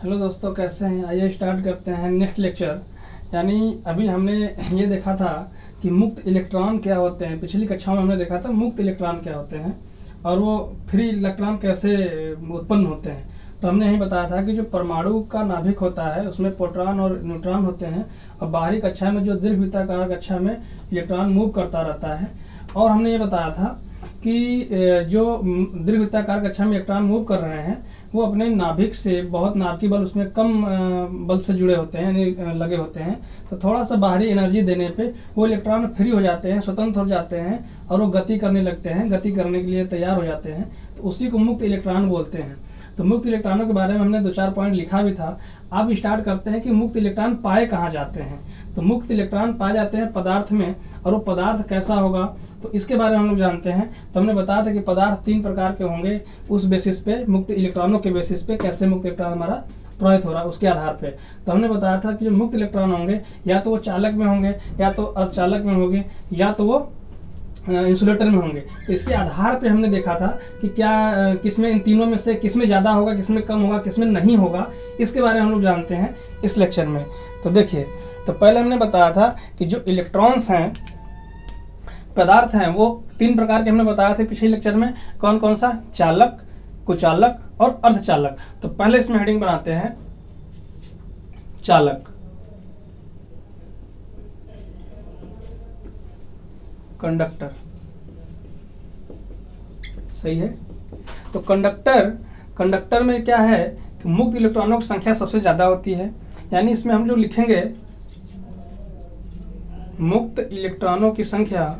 Hello दोस्तों, कैसे हैं? आइए स्टार्ट करते हैं नेक्स्ट लेक्चर। यानी अभी हमने ये देखा था कि मुक्त इलेक्ट्रॉन क्या होते हैं। पिछली कक्षाओं में हमने देखा था मुक्त इलेक्ट्रॉन क्या होते हैं और वो फ्री इलेक्ट्रॉन कैसे उत्पन्न होते हैं। तो हमने यही बताया था कि जो परमाणु का नाभिक होता है उसमें प्रोटॉन और न्यूट्रॉन होते हैं और बाहरी कक्षा में जो दीर्घवृत्ताकार कक्षा में इलेक्ट्रॉन मूव करता रहता है। और हमने ये बताया था कि जो दीर्घवृत्ताकार कक्षा में इलेक्ट्रॉन मूव कर रहे हैं वो अपने नाभिक से बहुत नाभिकीय बल उसमें कम बल से जुड़े होते हैं, यानी लगे होते हैं। तो थोड़ा सा बाहरी एनर्जी देने पे वो इलेक्ट्रॉन फ्री हो जाते हैं, स्वतंत्र हो जाते हैं और वो गति करने लगते हैं, गति करने के लिए तैयार हो जाते हैं। तो उसी को मुक्त इलेक्ट्रॉन बोलते हैं। तो मुक्त इलेक्ट्रॉनों के बारे में हमने 2-4 पॉइंट लिखा भी था। अब स्टार्ट करते हैं कि मुक्त इलेक्ट्रॉन पाए कहाँ जाते हैं। तो मुक्त इलेक्ट्रॉन पाए जाते हैं पदार्थ में, और वो पदार्थ कैसा होगा तो इसके बारे में हम लोग जानते हैं। तो हमने बताया था कि पदार्थ 3 प्रकार के होंगे। उस बेसिस पे, मुक्त इलेक्ट्रॉनों के बेसिस पे कैसे मुक्त इलेक्ट्रॉन हमारा प्रभावित हो रहा है उसके आधार पे। तो हमने बताया था कि जो मुक्त इलेक्ट्रॉन होंगे या तो वो चालक में होंगे, या तो अर्धचालक में होंगे, या तो वो इंसुलेटर में होंगे। तो इसके आधार पे हमने देखा था कि क्या किसमें, इन तीनों में से किसमें ज़्यादा होगा, किसमें कम होगा, किसमें नहीं होगा, इसके बारे में हम लोग जानते हैं इस लेक्चर में। तो देखिए, तो पहले हमने बताया था कि जो इलेक्ट्रॉन्स हैं, पदार्थ हैं, वो 3 प्रकार के हमने बताया थे पिछले लेक्चर में। कौन कौन सा? चालक, कुचालक और अर्धचालक। तो पहले इसमें हेडिंग बनाते हैं चालक, कंडक्टर। सही है। तो कंडक्टर में क्या है कि मुक्त इलेक्ट्रॉनों की संख्या सबसे ज्यादा होती है। यानी इसमें हम जो लिखेंगे मुक्त इलेक्ट्रॉनों की संख्या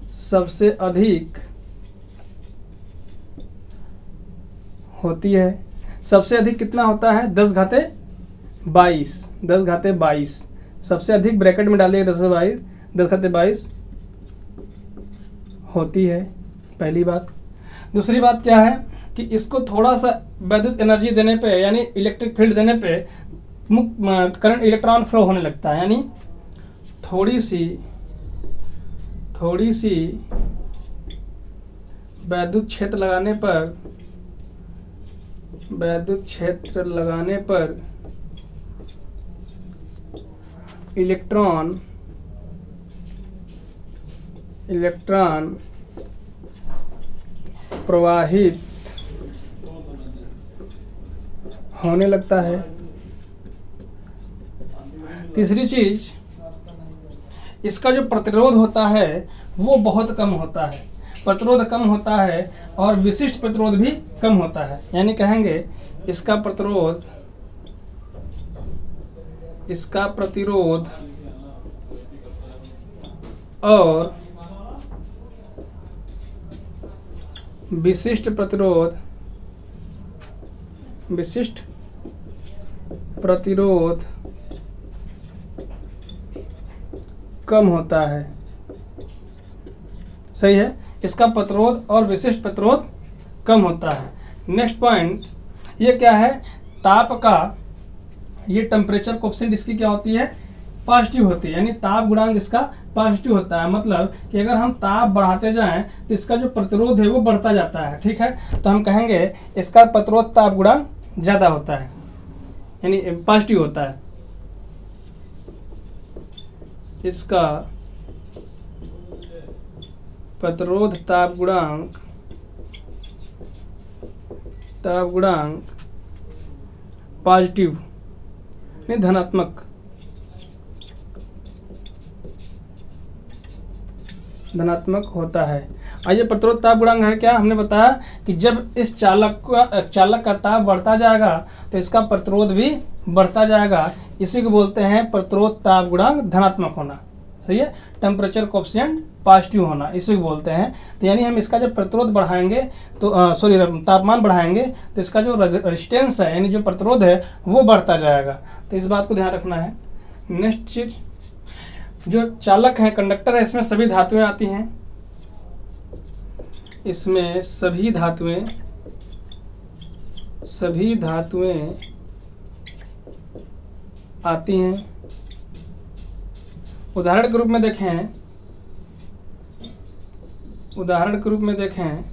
सबसे अधिक होती है। सबसे अधिक कितना होता है? 10⁻22। सबसे अधिक ब्रैकेट में डालिए 10⁻22 होती है, पहली बात। दूसरी बात क्या है कि इसको थोड़ा सा वैद्युत एनर्जी देने पे, यानी इलेक्ट्रिक फील्ड देने पे करंट, इलेक्ट्रॉन फ्लो होने लगता है। यानी थोड़ी सी वैद्युत क्षेत्र लगाने पर इलेक्ट्रॉन प्रवाहित होने लगता है। तीसरी चीज, इसका जो प्रतिरोध होता है वो बहुत कम होता है। प्रतिरोध कम होता है और विशिष्ट प्रतिरोध भी कम होता है। यानी कहेंगे इसका प्रतिरोध और विशिष्ट प्रतिरोध कम होता है। सही है। इसका प्रतिरोध और विशिष्ट प्रतिरोध कम होता है। नेक्स्ट पॉइंट ये क्या है? ताप का ये टेम्परेचर कोएफिशिएंट इसकी क्या होती है? पॉजिटिव होती है। यानी ताप गुणांक इसका पॉजिटिव होता है। मतलब कि अगर हम ताप बढ़ाते जाएं तो इसका जो प्रतिरोध है वो बढ़ता जाता है। ठीक है। तो हम कहेंगे इसका प्रतिरोध ताप गुणांक ज्यादा होता है, यानी पॉजिटिव होता है। इसका प्रतिरोध ताप गुणांक पॉजिटिव में धनात्मक होता है। आइए, प्रतिरोध ताप गुणांक है क्या? हमने बताया कि जब इस चालक का ताप बढ़ता जाएगा तो इसका प्रतिरोध भी बढ़ता जाएगा। इसी को बोलते हैं प्रतिरोध ताप गुणांक धनात्मक होना। सही है। टेम्परेचर कोएफिशिएंट पॉजिटिव होना, इसी को बोलते हैं। तो यानी हम इसका जब प्रतिरोध बढ़ाएंगे तो तापमान बढ़ाएंगे तो इसका जो रेजिस्टेंस है, यानी जो प्रतिरोध है, वो बढ़ता जाएगा। तो इस बात को ध्यान रखना है। नेक्स्ट चीज, जो चालक है, कंडक्टर है, इसमें सभी धातुएं आती हैं। इसमें सभी धातुएं आती हैं। उदाहरण के रूप में देखें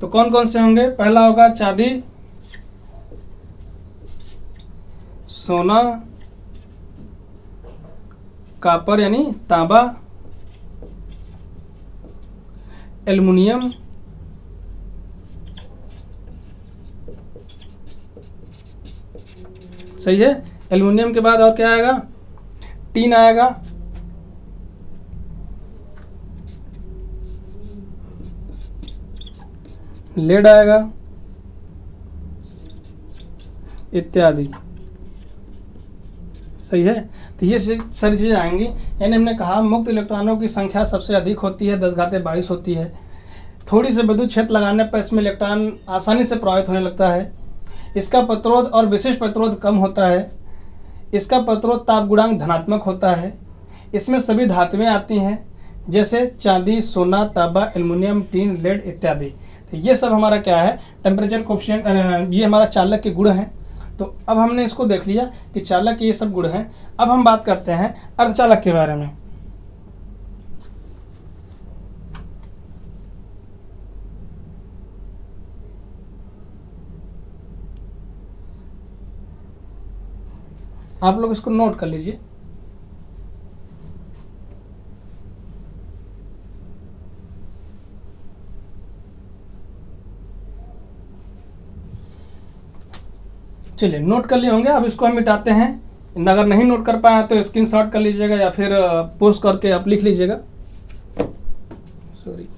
तो कौन कौन से होंगे? पहला होगा चांदी, सोना, कॉपर यानी तांबा, एल्युमिनियम, सही है। एल्युमिनियम के बाद और क्या आएगा? टीन आएगा, लेड आएगा इत्यादि, सही है। तो ये सारी चीज़ें आएंगी। यानी हमने कहा मुक्त इलेक्ट्रॉनों की संख्या सबसे अधिक होती है, 10⁻22 होती है। थोड़ी से विद्युत क्षेत्र लगाने पर इसमें इलेक्ट्रॉन आसानी से प्रभावित होने लगता है। इसका प्रतिरोध और विशिष्ट प्रतिरोध कम होता है। इसका प्रतिरोध ताप गुणांक धनात्मक होता है। इसमें सभी धातुएं आती हैं, जैसे चांदी, सोना, तांबा, एल्युमिनियम, टीन, लेड इत्यादि। तो ये सब हमारा क्या है? टेम्परेचर कोफिशिएंट, ये हमारा चालक के गुण हैं। तो अब हमने इसको देख लिया कि चालक के ये सब गुण हैं। अब हम बात करते हैं अर्धचालक के बारे में। आप लोग इसको नोट कर लीजिए। चलिए, नोट कर लिए होंगे। अब इसको हम मिटाते हैं। अगर नहीं नोट कर पाए तो स्क्रीनशॉट कर लीजिएगा या फिर पोस्ट करके आप लिख लीजिएगा। सॉरी,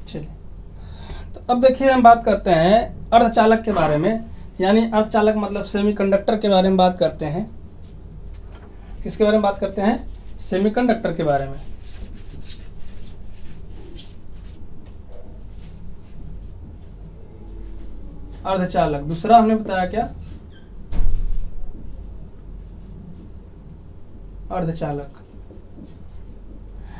चलिए। तो अब देखिए, हम बात करते हैं अर्धचालक के बारे में। यानी अर्धचालक मतलब सेमीकंडक्टर के बारे में बात करते हैं। किसके बारे में बात करते हैं? सेमीकंडक्टर के बारे में। अर्धचालक, दूसरा हमने बताया क्या? अर्धचालक।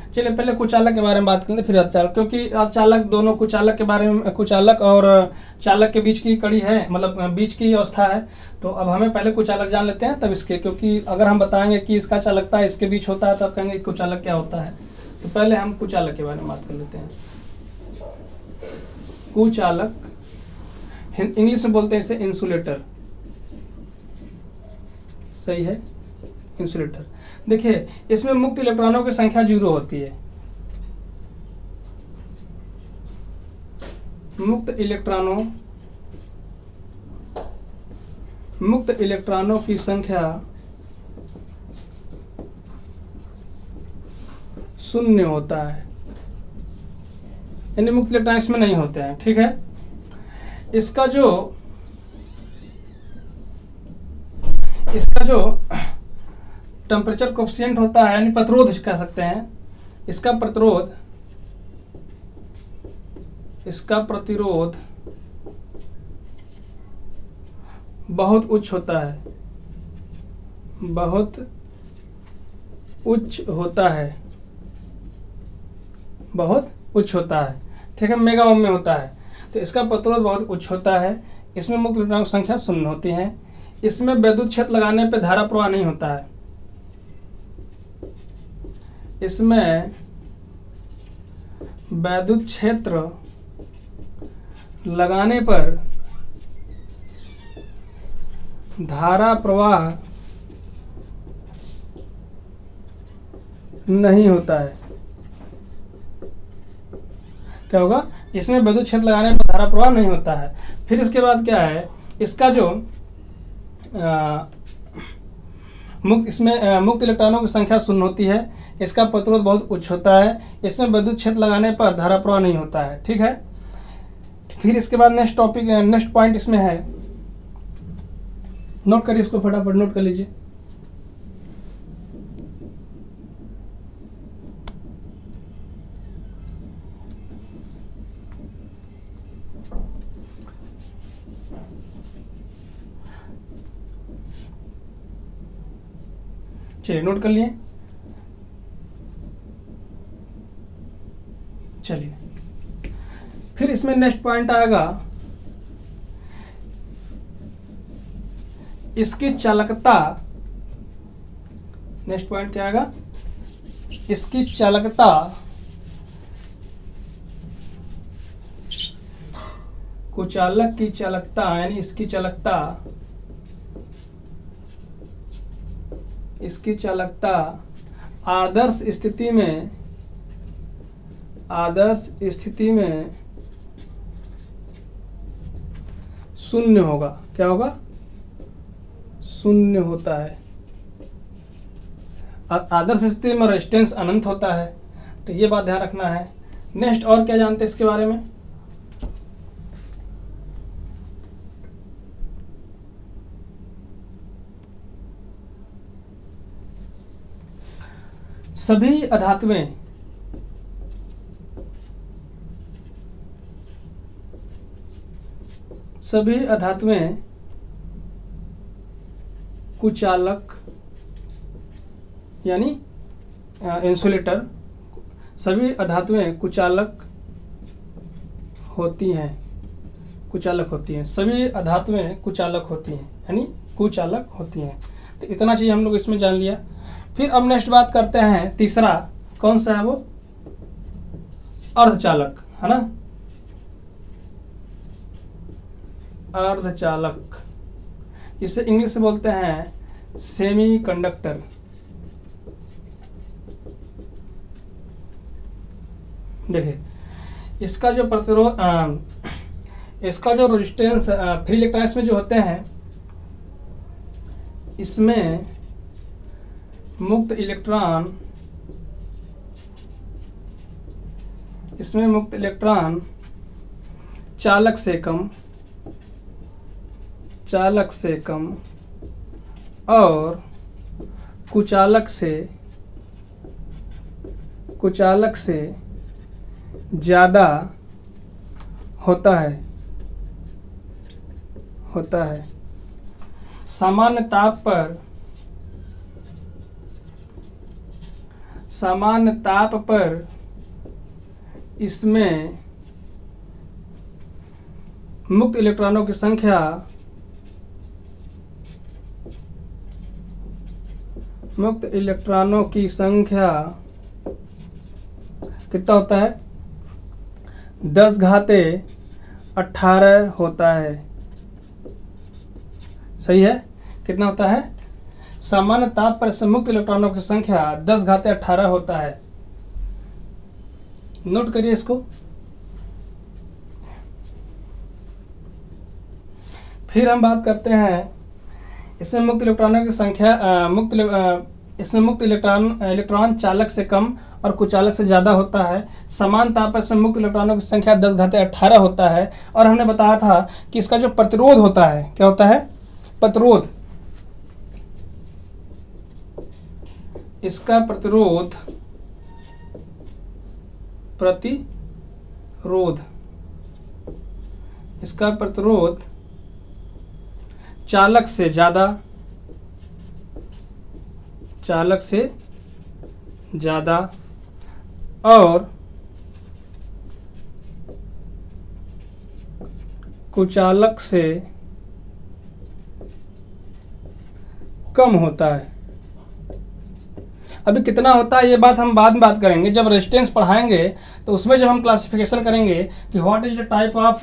चलिए, पहले कुचालक के बारे में बात करेंगे, फिर अर्धचालक, क्योंकि अर्धचालक दोनों कुचालक के बारे में, कुचालक और चालक के बीच की कड़ी है, मतलब बीच की अवस्था है। तो अब हमें पहले कुचालक जान लेते हैं तब इसके, क्योंकि अगर हम बताएंगे कि इसका चालकता इसके बीच होता है तो आप कहेंगे कुचालक क्या होता है। तो पहले हम कुचालक के बारे में बात कर लेते हैं। कुचालक, इंग्लिश में बोलते हैं इसे इंसुलेटर, सही है, इंसुलेटर। देखिए, इसमें मुक्त इलेक्ट्रॉनों की संख्या 0 होती है। मुक्त इलेक्ट्रॉनों की संख्या 0 होता है, यानी मुक्त इलेक्ट्रॉन इसमें नहीं होते हैं, ठीक है। इसका जो टेम्परेचर कोफिशिएंट होता है, यानी प्रतिरोध कह सकते हैं, इसका प्रतिरोध बहुत उच्च होता है, बहुत उच्च होता है, ठीक है, मेगा ओम में होता है। तो इसका प्रतिरोध बहुत उच्च होता है। इसमें मुक्त इलेक्ट्रॉनों की संख्या 0 होती है। इसमें विद्युत क्षेत्र लगाने पर धारा प्रवाह नहीं होता है। इसमें विद्युत क्षेत्र लगाने पर धारा प्रवाह नहीं होता है। क्या होगा? इसमें विद्युत क्षेत्र लगाने पर धारा प्रवाह नहीं होता है। फिर इसके बाद क्या है? इसका जो मुक्त इलेक्ट्रॉनों की संख्या 0 होती है। इसका प्रतिरोध बहुत उच्च होता है। इसमें विद्युत क्षेत्र लगाने पर धारा प्रवाह नहीं होता है, ठीक है। फिर इसके बाद नेक्स्ट पॉइंट इसमें है, नोट करिए इसको, फटाफट नोट कर लीजिए। चलिए, नोट कर लिए। चलिए, फिर इसमें नेक्स्ट पॉइंट आएगा इसकी चालकता। नेक्स्ट पॉइंट क्या आएगा? इसकी चालकता कुचालक की चालकता, यानी इसकी चालकता आदर्श स्थिति में शून्य होगा। क्या होगा? शून्य होता है। आदर्श स्थिति में रेजिस्टेंस अनंत होता है, तो ये बात ध्यान रखना है। नेक्स्ट और क्या जानते हैं इसके बारे में? सभी अधातुएं कुचालक यानी इंसुलेटर, सभी अधातुएं कुचालक होती हैं। सभी अधातुएं कुचालक होती हैं, यानी कुचालक होती हैं। तो इतना चीज हम लोग इसमें जान लिया। फिर अब नेक्स्ट बात करते हैं, तीसरा कौन सा है? वो अर्धचालक है ना। अर्धचालक, इसे इंग्लिश से बोलते हैं सेमी कंडक्टर। देखिए, इसका जो प्रतिरोध, इसका जो रेजिस्टेंस फ्री इलेक्ट्रॉनिक्स में जो होते हैं, इसमें मुक्त इलेक्ट्रॉन चालक से कम और कुचालक से ज़्यादा होता है। सामान्य ताप पर इसमें मुक्त इलेक्ट्रॉनों की संख्या कितना होता है? 10⁻18 होता है। सही है? कितना होता है? सामान्य ताप पर मुक्त इलेक्ट्रॉनों की संख्या 10⁻18 होता है। नोट करिए इसको। फिर हम बात करते हैं, इसमें मुक्त इलेक्ट्रॉनों की संख्या इसमें मुक्त इलेक्ट्रॉन चालक से कम और कुचालक से ज़्यादा होता है। समान ताप पर इसमें मुक्त इलेक्ट्रॉनों की संख्या 10⁻18 होता है। और हमने बताया था कि इसका जो प्रतिरोध होता है, क्या होता है? प्रतिरोध। इसका प्रतिरोध चालक से ज़्यादा और कुचालक से कम होता है। अभी कितना होता है ये बात हम बाद में बात करेंगे, जब रेजिस्टेंस पढ़ाएंगे तो उसमें जब हम क्लासिफिकेशन करेंगे कि what is the type of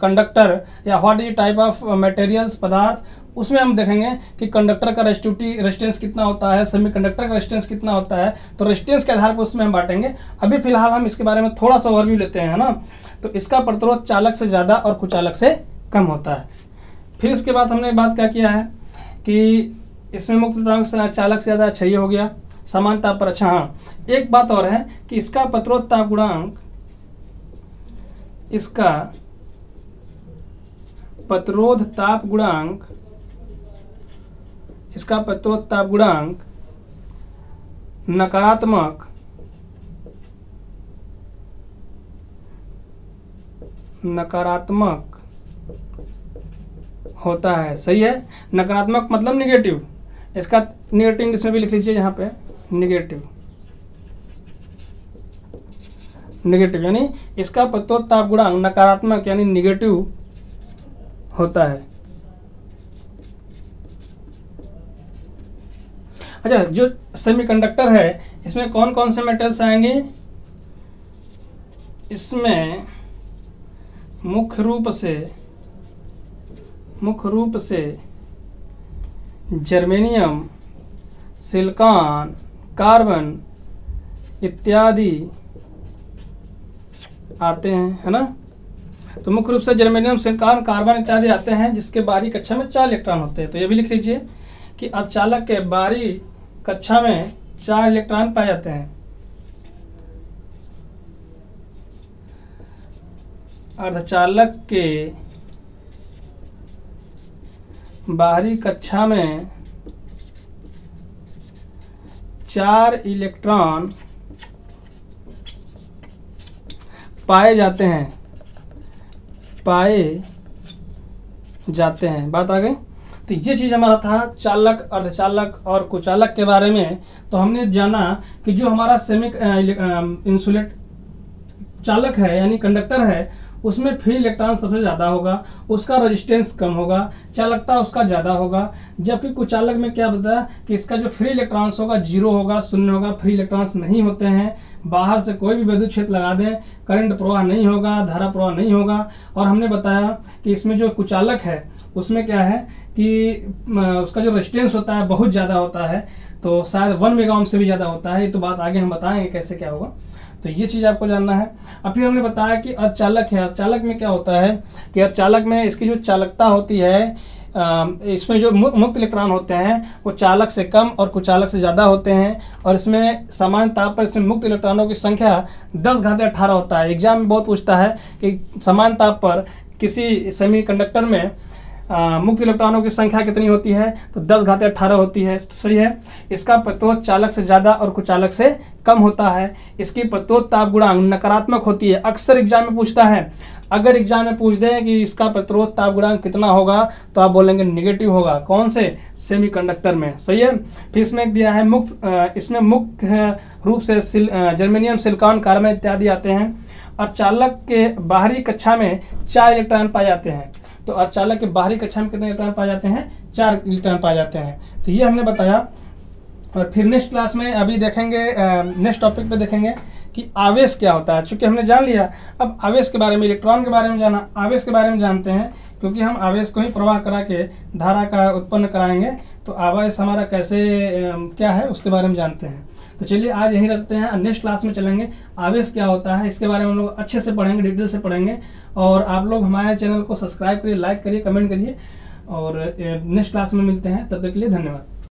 conductor या what is the type of materials, पदार्थ, उसमें हम देखेंगे कि कंडक्टर का रेजिस्टेंस कितना होता है, सेमीकंडक्टर का रेजिस्टेंस कितना होता है। तो रेजिस्टेंस के आधार पर उसमें हम बांटेंगे। अभी फिलहाल हम इसके बारे में थोड़ा सा ओवरव्यू लेते हैं, है ना। तो इसका प्रतिरोध चालक से ज़्यादा और कुचालक से कम होता है। फिर इसके बाद हमने बात क्या किया है कि इसमें मुक्त इलेक्ट्रॉन चालक से ज़्यादा। अच्छा, ये हो गया समान ताप पर। अच्छा हाँ, एक बात और है कि इसका प्रतिरोध ताप गुणांक, नकारात्मक होता है। सही है? नकारात्मक मतलब निगेटिव। इसका नेगेटिव इसमें भी लिख लीजिए, यहाँ पे नेगेटिव। नेगेटिव, यानी इसका प्रत्युत्ताप गुणांक नकारात्मक यानी नेगेटिव होता है। अच्छा, जो सेमीकंडक्टर है इसमें कौन कौन से मेटल्स आएंगे? इसमें मुख्य रूप से जर्मेनियम, सिलिकॉन, कार्बन इत्यादि आते हैं, है ना। तो मुख्य रूप से जर्मेनियम, सिलिकॉन, कार्बन इत्यादि आते हैं, जिसके बाहरी कक्षा में 4 इलेक्ट्रॉन होते हैं। तो ये भी लिख लीजिए कि अर्धचालक के बाहरी कक्षा में 4 इलेक्ट्रॉन पाए जाते हैं। अर्धचालक के बाहरी कक्षा में 4 इलेक्ट्रॉन पाए जाते हैं। बात आ गई। तो ये चीज़ हमारा था चालक, अर्धचालक और कुचालक के बारे में। तो हमने जाना कि जो हमारा इंसुलेट चालक है यानी कंडक्टर है, उसमें फ्री इलेक्ट्रॉन सबसे ज़्यादा होगा, उसका रेजिस्टेंस कम होगा, चालकता उसका ज़्यादा होगा। जबकि कुचालक में क्या बताया कि इसका जो फ्री इलेक्ट्रॉन्स होगा 0 होगा, 0 होगा, फ्री इलेक्ट्रॉन्स नहीं होते हैं। बाहर से कोई भी विद्युत क्षेत्र लगा दें, करंट प्रवाह नहीं होगा, धारा प्रवाह नहीं होगा। और हमने बताया कि इसमें जो कुचालक है उसमें क्या है कि उसका जो रेजिस्टेंस होता है बहुत ज़्यादा होता है, तो शायद 1 मेगा ओम से भी ज़्यादा होता है। ये तो बात आगे हम बताएंगे कैसे क्या होगा। तो ये चीज़ आपको जानना है। अब फिर हमने बताया कि अर्धचालक है। अर्धचालक में क्या होता है कि अर्धचालक में इसकी जो चालकता होती है, इसमें जो मुक्त इलेक्ट्रॉन होते हैं वो चालक से कम और कुचालक से ज़्यादा होते हैं। और इसमें समान ताप पर इसमें मुक्त इलेक्ट्रॉनों की संख्या 10⁻18 होता है। एग्जाम में बहुत पूछता है कि समान ताप पर किसी सेमीकंडक्टर में मुक्त इलेक्ट्रॉनों की संख्या कितनी होती है, तो 10⁻18 होती है। सही है। इसका प्रतिरोध चालक से ज़्यादा और कुचालक से कम होता है। इसकी प्रतिरोध ताप गुणांक नकारात्मक होती है। अक्सर एग्जाम में पूछता है, अगर एग्जाम में पूछ दें कि इसका प्रतिरोध ताप गुणांक कितना होगा, तो आप बोलेंगे नेगेटिव होगा। कौन से? सेमीकंडक्टर में। सही है। फिर इसमें दिया है इसमें मुख्य रूप से जर्मेनियम, सिलिकॉन, कार्बन इत्यादि आते हैं। और चालक के बाहरी कक्षा में 4 इलेक्ट्रॉन पाए जाते हैं। तो अर्धचालक के बाहरी कक्षा में कितने इलेक्ट्रॉन पाए जाते हैं? 4 इलेक्ट्रॉन पाए जाते हैं। तो ये हमने बताया। और फिर नेक्स्ट क्लास में अभी देखेंगे, नेक्स्ट टॉपिक पे देखेंगे कि आवेश क्या होता है। चूंकि हमने जान लिया, अब आवेश के बारे में, इलेक्ट्रॉन के बारे में जाना, आवेश के बारे में जानते हैं, क्योंकि हम आवेश को ही प्रवाह करा के धारा का उत्पन्न कराएंगे। तो आवेश हमारा कैसे क्या है उसके बारे में जानते हैं। तो चलिए आज यहीं रखते हैं। नेक्स्ट क्लास में चलेंगे आवेश क्या होता है, इसके बारे में हम लोग अच्छे से पढ़ेंगे, डिटेल से पढ़ेंगे। और आप लोग हमारे चैनल को सब्सक्राइब करिए, लाइक करिए, कमेंट करिए। और नेक्स्ट क्लास में मिलते हैं, तब तक के लिए धन्यवाद।